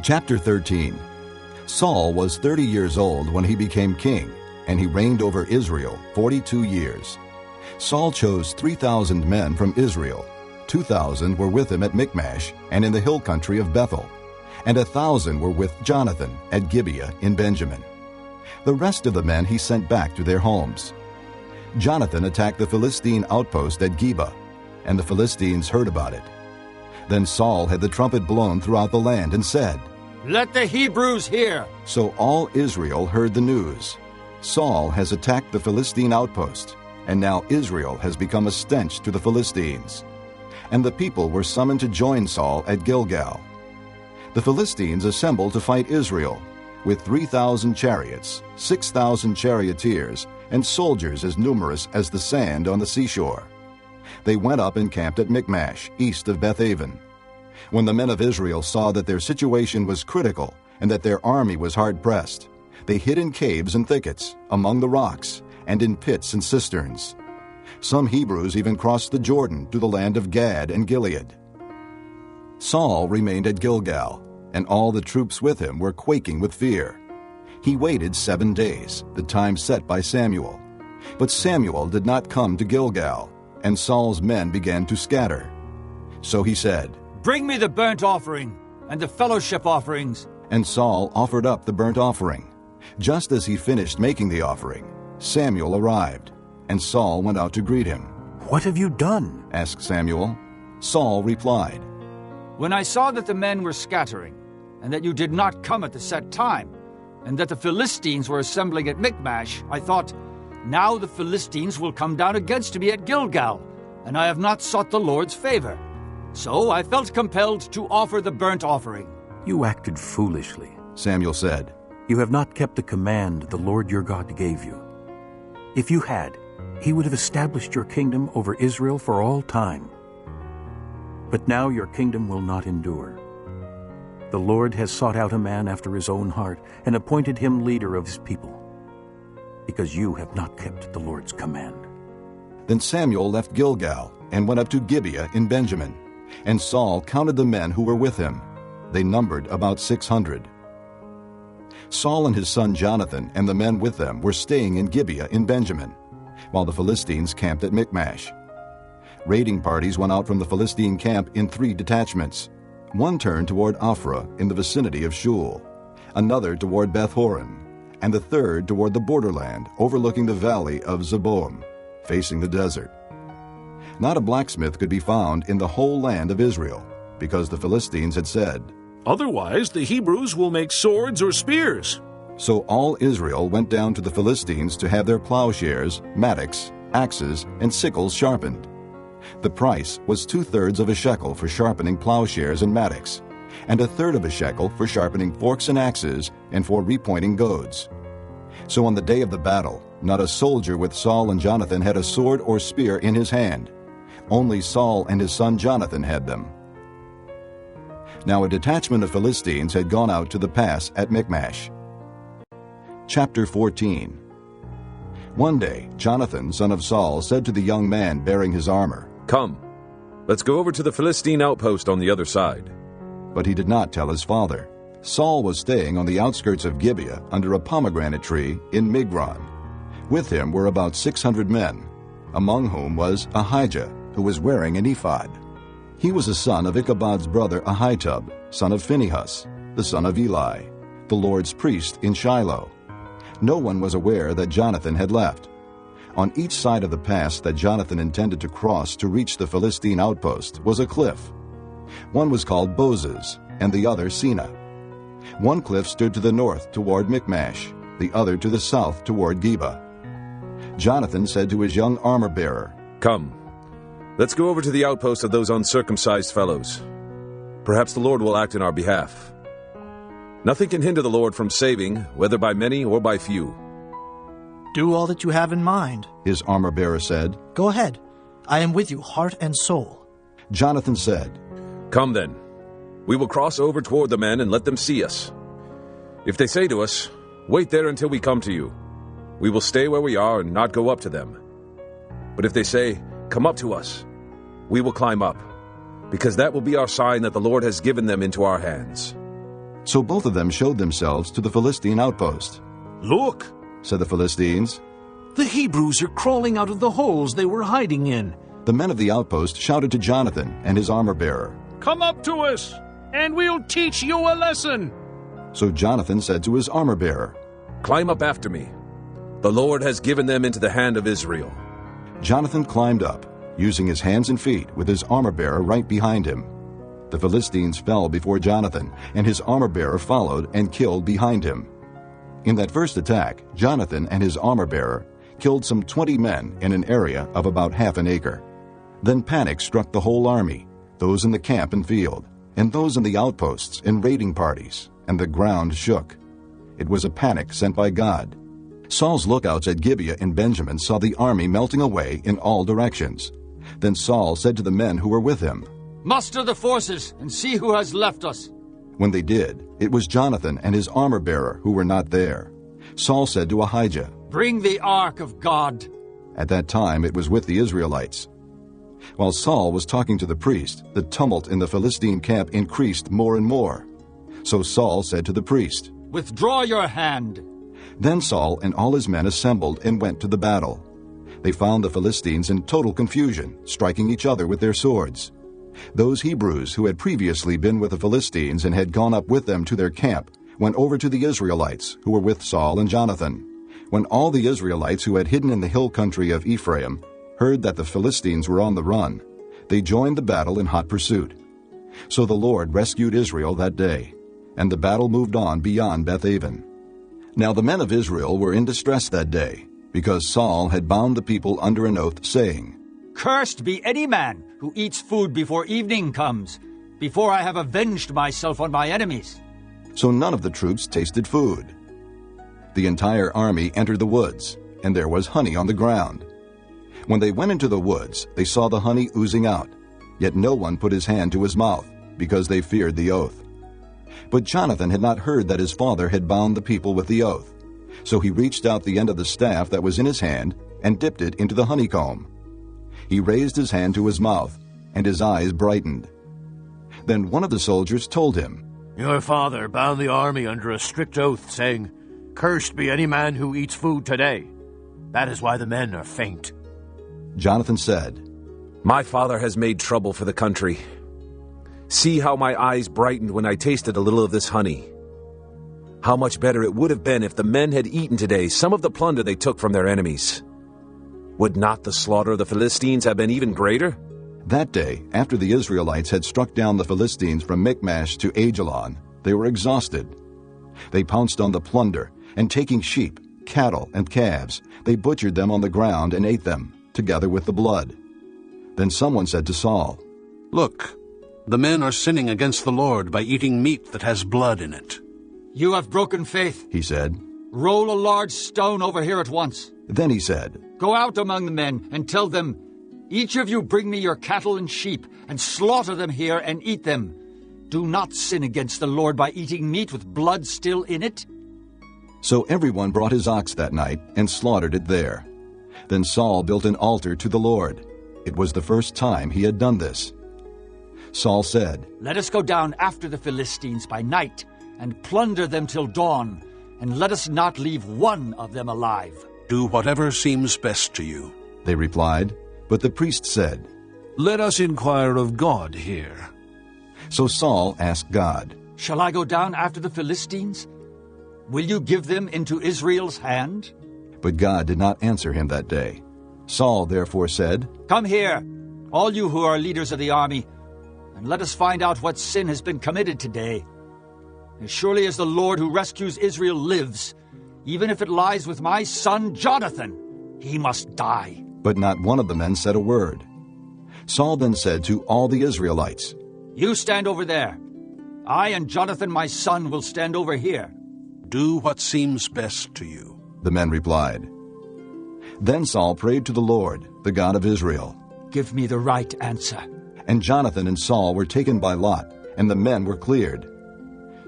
Chapter 13. Saul was 30 years old when he became king, and he reigned over Israel 42 years. Saul chose 3,000 men from Israel. 2,000 were with him at Michmash and in the hill country of Bethel, and 1,000 were with Jonathan at Gibeah in Benjamin. The rest of the men he sent back to their homes. Jonathan attacked the Philistine outpost at Geba, and the Philistines heard about it. Then Saul had the trumpet blown throughout the land and said, "Let the Hebrews hear!" So all Israel heard the news. Saul has attacked the Philistine outpost, and now Israel has become a stench to the Philistines. And the people were summoned to join Saul at Gilgal. The Philistines assembled to fight Israel, with 3,000 chariots, 6,000 charioteers, and soldiers as numerous as the sand on the seashore. They went up and camped at Michmash, east of Bethaven. When the men of Israel saw that their situation was critical and that their army was hard-pressed, they hid in caves and thickets, among the rocks, and in pits and cisterns. Some Hebrews even crossed the Jordan to the land of Gad and Gilead. Saul remained at Gilgal, and all the troops with him were quaking with fear. He waited 7 days, the time set by Samuel. But Samuel did not come to Gilgal, and Saul's men began to scatter. So he said, "Bring me the burnt offering and the fellowship offerings." And Saul offered up the burnt offering. Just as he finished making the offering, Samuel arrived, and Saul went out to greet him. "What have you done?" asked Samuel. Saul replied, "When I saw that the men were scattering, and that you did not come at the set time, and that the Philistines were assembling at Michmash, I thought, now the Philistines will come down against me at Gilgal, and I have not sought the Lord's favor. So I felt compelled to offer the burnt offering." "You acted foolishly," Samuel said. "You have not kept the command the Lord your God gave you. If you had, he would have established your kingdom over Israel for all time. But now your kingdom will not endure. The Lord has sought out a man after his own heart and appointed him leader of his people, because you have not kept the Lord's command." Then Samuel left Gilgal and went up to Gibeah in Benjamin, and Saul counted the men who were with him. They numbered about 600. Saul and his son Jonathan and the men with them were staying in Gibeah in Benjamin, while the Philistines camped at Michmash. Raiding parties went out from the Philistine camp in 3 detachments. One turned toward Ophrah in the vicinity of Shul, another toward Beth-horon, and the third toward the borderland overlooking the valley of Zeboim, facing the desert. Not a blacksmith could be found in the whole land of Israel, because the Philistines had said, "Otherwise the Hebrews will make swords or spears." So all Israel went down to the Philistines to have their plowshares, mattocks, axes, and sickles sharpened. The price was 2/3 of a shekel for sharpening plowshares and mattocks, and 1/3 of a shekel for sharpening forks and axes and for repointing goads. So on the day of the battle, not a soldier with Saul and Jonathan had a sword or spear in his hand. Only Saul and his son Jonathan had them. Now a detachment of Philistines had gone out to the pass at Michmash. Chapter 14. One day Jonathan, son of Saul, said to the young man bearing his armor, "Come, let's go over to the Philistine outpost on the other side." But he did not tell his father. Saul was staying on the outskirts of Gibeah under a pomegranate tree in Migron. With him were about 600 men, among whom was Ahijah, who was wearing an ephod. He was a son of Ichabod's brother Ahitub, son of Phinehas, the son of Eli, the Lord's priest in Shiloh. No one was aware that Jonathan had left. On each side of the pass that Jonathan intended to cross to reach the Philistine outpost was a cliff. One was called Bozez, and the other Sina. One cliff stood to the north toward Michmash, the other to the south toward Geba. Jonathan said to his young armor-bearer, "Come, let's go over to the outpost of those uncircumcised fellows. Perhaps the Lord will act in our behalf. Nothing can hinder the Lord from saving, whether by many or by few." "Do all that you have in mind," his armor-bearer said. "Go ahead. I am with you, heart and soul." Jonathan said, "Come then. We will cross over toward the men and let them see us. If they say to us, 'Wait there until we come to you,' we will stay where we are and not go up to them. But if they say, 'Come up to us,' we will climb up, because that will be our sign that the Lord has given them into our hands." So both of them showed themselves to the Philistine outpost. Look, Said the Philistines. the Hebrews are crawling out of the holes they were hiding in. The men of the outpost shouted to Jonathan and his armor-bearer. Come up to us, and we'll teach you a lesson. So Jonathan said to his armor-bearer, Climb up after me. The Lord has given them into the hand of Israel. Jonathan climbed up, using his hands and feet, with his armor-bearer right behind him. The Philistines fell before Jonathan, and his armor-bearer followed and killed behind him. In that first attack, Jonathan and his armor-bearer killed some 20 men in an area of about half an acre. Then panic struck the whole army, those in the camp and field, and those in the outposts in raiding parties, and the ground shook. It was a panic sent by God. Saul's lookouts at Gibeah in Benjamin saw the army melting away in all directions. Then Saul said to the men who were with him, Muster the forces and see who has left us. When they did, it was Jonathan and his armor-bearer who were not there. Saul said to Ahijah, Bring the ark of God. At that time it was with the Israelites. While Saul was talking to the priest, the tumult in the Philistine camp increased more and more. So Saul said to the priest, Withdraw your hand. Then Saul and all his men assembled and went to the battle. They found the Philistines in total confusion, striking each other with their swords. Those Hebrews who had previously been with the Philistines and had gone up with them to their camp went over to the Israelites who were with Saul and Jonathan. When all the Israelites who had hidden in the hill country of Ephraim heard that the Philistines were on the run, they joined the battle in hot pursuit. So the Lord rescued Israel that day, and the battle moved on beyond Bethaven. Now the men of Israel were in distress that day, because Saul had bound the people under an oath, saying, Cursed be any man who eats food before evening comes, before I have avenged myself on my enemies. So none of the troops tasted food. The entire army entered the woods, and there was honey on the ground. When they went into the woods, they saw the honey oozing out, yet no one put his hand to his mouth, because they feared the oath. But Jonathan had not heard that his father had bound the people with the oath. So he reached out the end of the staff that was in his hand and dipped it into the honeycomb. He raised his hand to his mouth, and his eyes brightened. Then one of the soldiers told him, Your father bound the army under a strict oath, saying, Cursed be any man who eats food today. That is why the men are faint. Jonathan said, My father has made trouble for the country. See how my eyes brightened when I tasted a little of this honey. How much better it would have been if the men had eaten today some of the plunder they took from their enemies. Would not the slaughter of the Philistines have been even greater? That day, after the Israelites had struck down the Philistines from Michmash to Ajalon, they were exhausted. They pounced on the plunder, and taking sheep, cattle, and calves, they butchered them on the ground and ate them, together with the blood. Then someone said to Saul, Look, the men are sinning against the Lord by eating meat that has blood in it. You have broken faith, he said. Roll a large stone over here at once. Then he said, Go out among the men and tell them, Each of you bring me your cattle and sheep, and slaughter them here and eat them. Do not sin against the Lord by eating meat with blood still in it. So everyone brought his ox that night and slaughtered it there. Then Saul built an altar to the Lord. It was the first time he had done this. Saul said, Let us go down after the Philistines by night, and plunder them till dawn, and let us not leave one of them alive. Do whatever seems best to you. They replied. But the priest said, Let us inquire of God here. So Saul asked God, Shall I go down after the Philistines? Will you give them into Israel's hand? But God did not answer him that day. Saul therefore said, Come here, all you who are leaders of the army, and let us find out what sin has been committed today. As surely as the Lord who rescues Israel lives, even if it lies with my son Jonathan, he must die. But not one of the men said a word. Saul then said to all the Israelites, You stand over there. I and Jonathan my son will stand over here. Do what seems best to you. The men replied. Then Saul prayed to the Lord, the God of Israel. Give me the right answer. And Jonathan and Saul were taken by lot, and the men were cleared.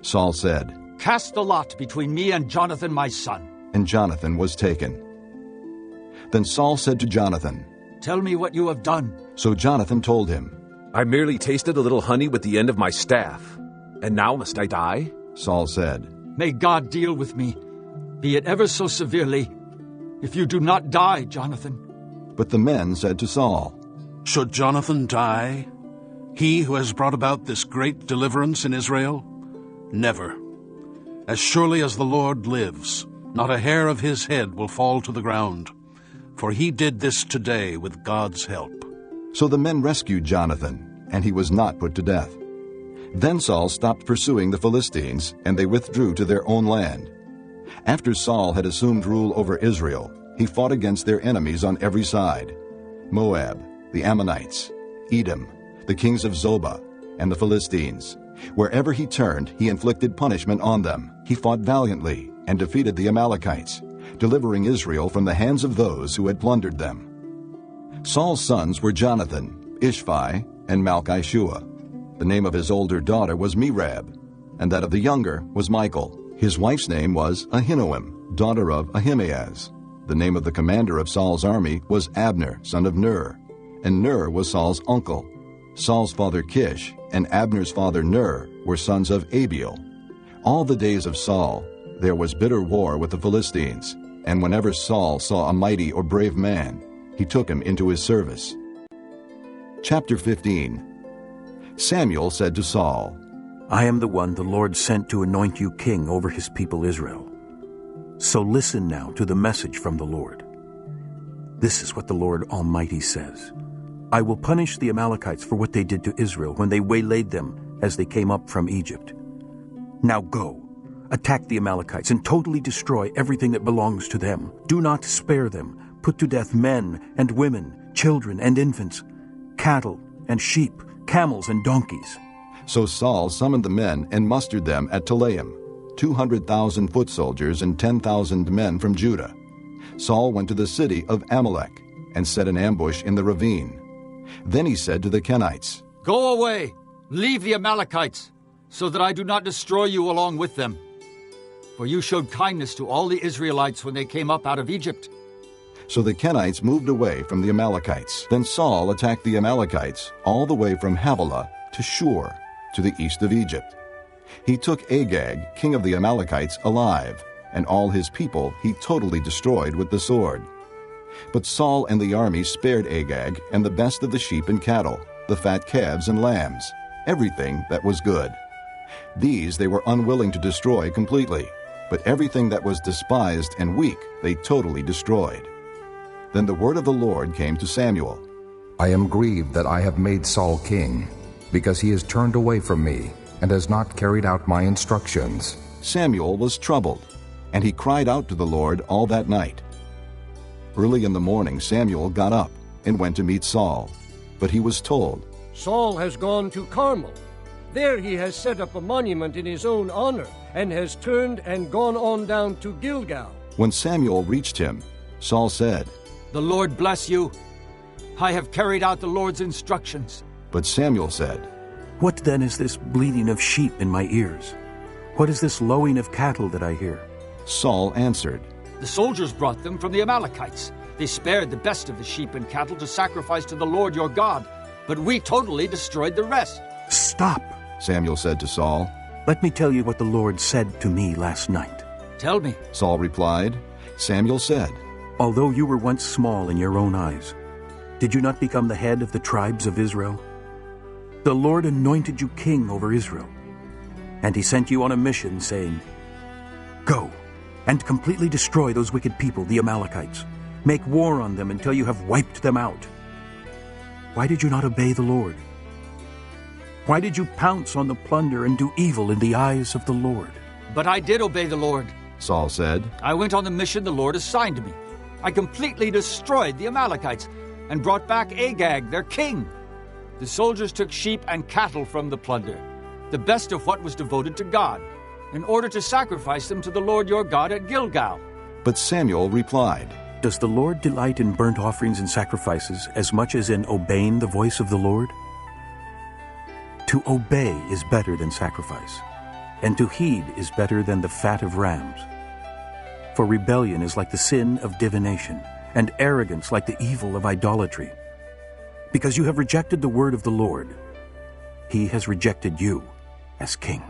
Saul said, Cast the lot between me and Jonathan my son. And Jonathan was taken. Then Saul said to Jonathan, Tell me what you have done. So Jonathan told him, I merely tasted a little honey with the end of my staff, and now must I die? Saul said, May God deal with me, be it ever so severely, if you do not die, Jonathan. But the men said to Saul, Should Jonathan die, he who has brought about this great deliverance in Israel? Never. As surely as the Lord lives, not a hair of his head will fall to the ground, for he did this today with God's help. So the men rescued Jonathan, and he was not put to death. Then Saul stopped pursuing the Philistines, and they withdrew to their own land. After Saul had assumed rule over Israel, he fought against their enemies on every side: Moab, the Ammonites, Edom, the kings of Zobah, and the Philistines. Wherever he turned, he inflicted punishment on them. He fought valiantly and defeated the Amalekites, delivering Israel from the hands of those who had plundered them. Saul's sons were Jonathan, Ishvi, and Malchishua. The name of his older daughter was Merab, and that of the younger was Michal. His wife's name was Ahinoam, daughter of Ahimaaz. The name of the commander of Saul's army was Abner, son of Ner, and Ner was Saul's uncle. Saul's father Kish and Abner's father Ner were sons of Abiel. All the days of Saul there was bitter war with the Philistines, and whenever Saul saw a mighty or brave man, he took him into his service. Chapter 15. Samuel said to Saul, I am the one the Lord sent to anoint you king over his people Israel. So listen now to the message from the Lord. This is what the Lord Almighty says. I will punish the Amalekites for what they did to Israel when they waylaid them as they came up from Egypt. Now go, attack the Amalekites and totally destroy everything that belongs to them. Do not spare them. Put to death men and women, children and infants, cattle and sheep, camels and donkeys. So Saul summoned the men and mustered them at Telaim, 200,000 foot soldiers and 10,000 men from Judah. Saul went to the city of Amalek and set an ambush in the ravine. Then he said to the Kenites, Go away, leave the Amalekites, so that I do not destroy you along with them. For you showed kindness to all the Israelites when they came up out of Egypt. So the Kenites moved away from the Amalekites. Then Saul attacked the Amalekites all the way from Havilah to Shur, to the east of Egypt. He took Agag, king of the Amalekites, alive, and all his people he totally destroyed with the sword. But Saul and the army spared Agag and the best of the sheep and cattle, the fat calves and lambs, everything that was good. These they were unwilling to destroy completely, but everything that was despised and weak they totally destroyed. Then the word of the Lord came to Samuel. I am grieved that I have made Saul king, because he has turned away from me and has not carried out my instructions. Samuel was troubled, and he cried out to the Lord all that night. Early in the morning Samuel got up and went to meet Saul, but he was told, Saul has gone to Carmel. There he has set up a monument in his own honor, and has turned and gone on down to Gilgal. When Samuel reached him, Saul said, The Lord bless you. I have carried out the Lord's instructions. But Samuel said, What then is this bleating of sheep in my ears? What is this lowing of cattle that I hear? Saul answered, The soldiers brought them from the Amalekites. They spared the best of the sheep and cattle to sacrifice to the Lord your God, but we totally destroyed the rest. Stop, Samuel said to Saul. Let me tell you what the Lord said to me last night. Tell me. Saul replied. Samuel said, Although you were once small in your own eyes, did you not become the head of the tribes of Israel? The Lord anointed you king over Israel, and he sent you on a mission, saying, Go and completely destroy those wicked people, the Amalekites. Make war on them until you have wiped them out. Why did you not obey the Lord? Why did you pounce on the plunder and do evil in the eyes of the Lord? But I did obey the Lord, Saul said. I went on the mission the Lord assigned me. I completely destroyed the Amalekites and brought back Agag, their king. The soldiers took sheep and cattle from the plunder, the best of what was devoted to God, in order to sacrifice them to the Lord your God at Gilgal. But Samuel replied, Does the Lord delight in burnt offerings and sacrifices as much as in obeying the voice of the Lord? To obey is better than sacrifice, and to heed is better than the fat of rams. For rebellion is like the sin of divination, and arrogance like the evil of idolatry. Because you have rejected the word of the Lord, he has rejected you as king.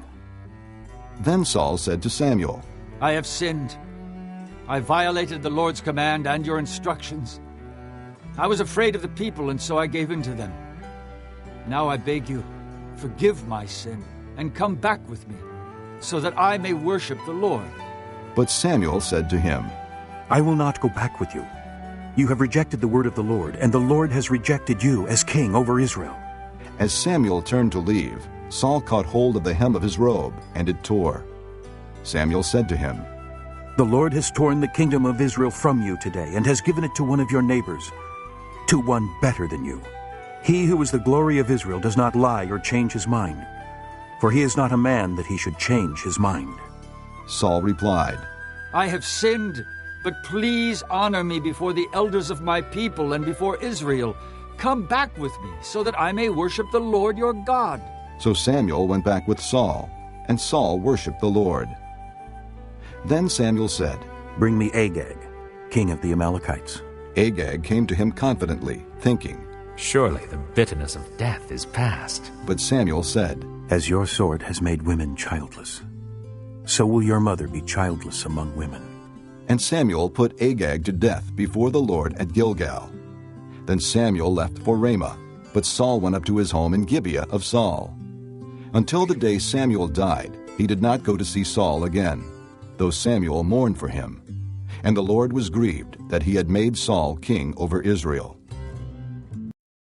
Then Saul said to Samuel, I have sinned. I violated the Lord's command and your instructions. I was afraid of the people, and so I gave in to them. Now I beg you, forgive my sin, and come back with me, so that I may worship the Lord. But Samuel said to him, I will not go back with you. You have rejected the word of the Lord, and the Lord has rejected you as king over Israel. As Samuel turned to leave, Saul caught hold of the hem of his robe, and it tore. Samuel said to him, The Lord has torn the kingdom of Israel from you today, and has given it to one of your neighbors, to one better than you. He who is the glory of Israel does not lie or change his mind, for he is not a man that he should change his mind. Saul replied, I have sinned, but please honor me before the elders of my people and before Israel. Come back with me, so that I may worship the Lord your God. So Samuel went back with Saul, and Saul worshipped the Lord. Then Samuel said, Bring me Agag, king of the Amalekites. Agag came to him confidently, thinking, Surely the bitterness of death is past. But Samuel said, As your sword has made women childless, so will your mother be childless among women. And Samuel put Agag to death before the Lord at Gilgal. Then Samuel left for Ramah, but Saul went up to his home in Gibeah of Saul. Until the day Samuel died, he did not go to see Saul again, though Samuel mourned for him. And the Lord was grieved that he had made Saul king over Israel.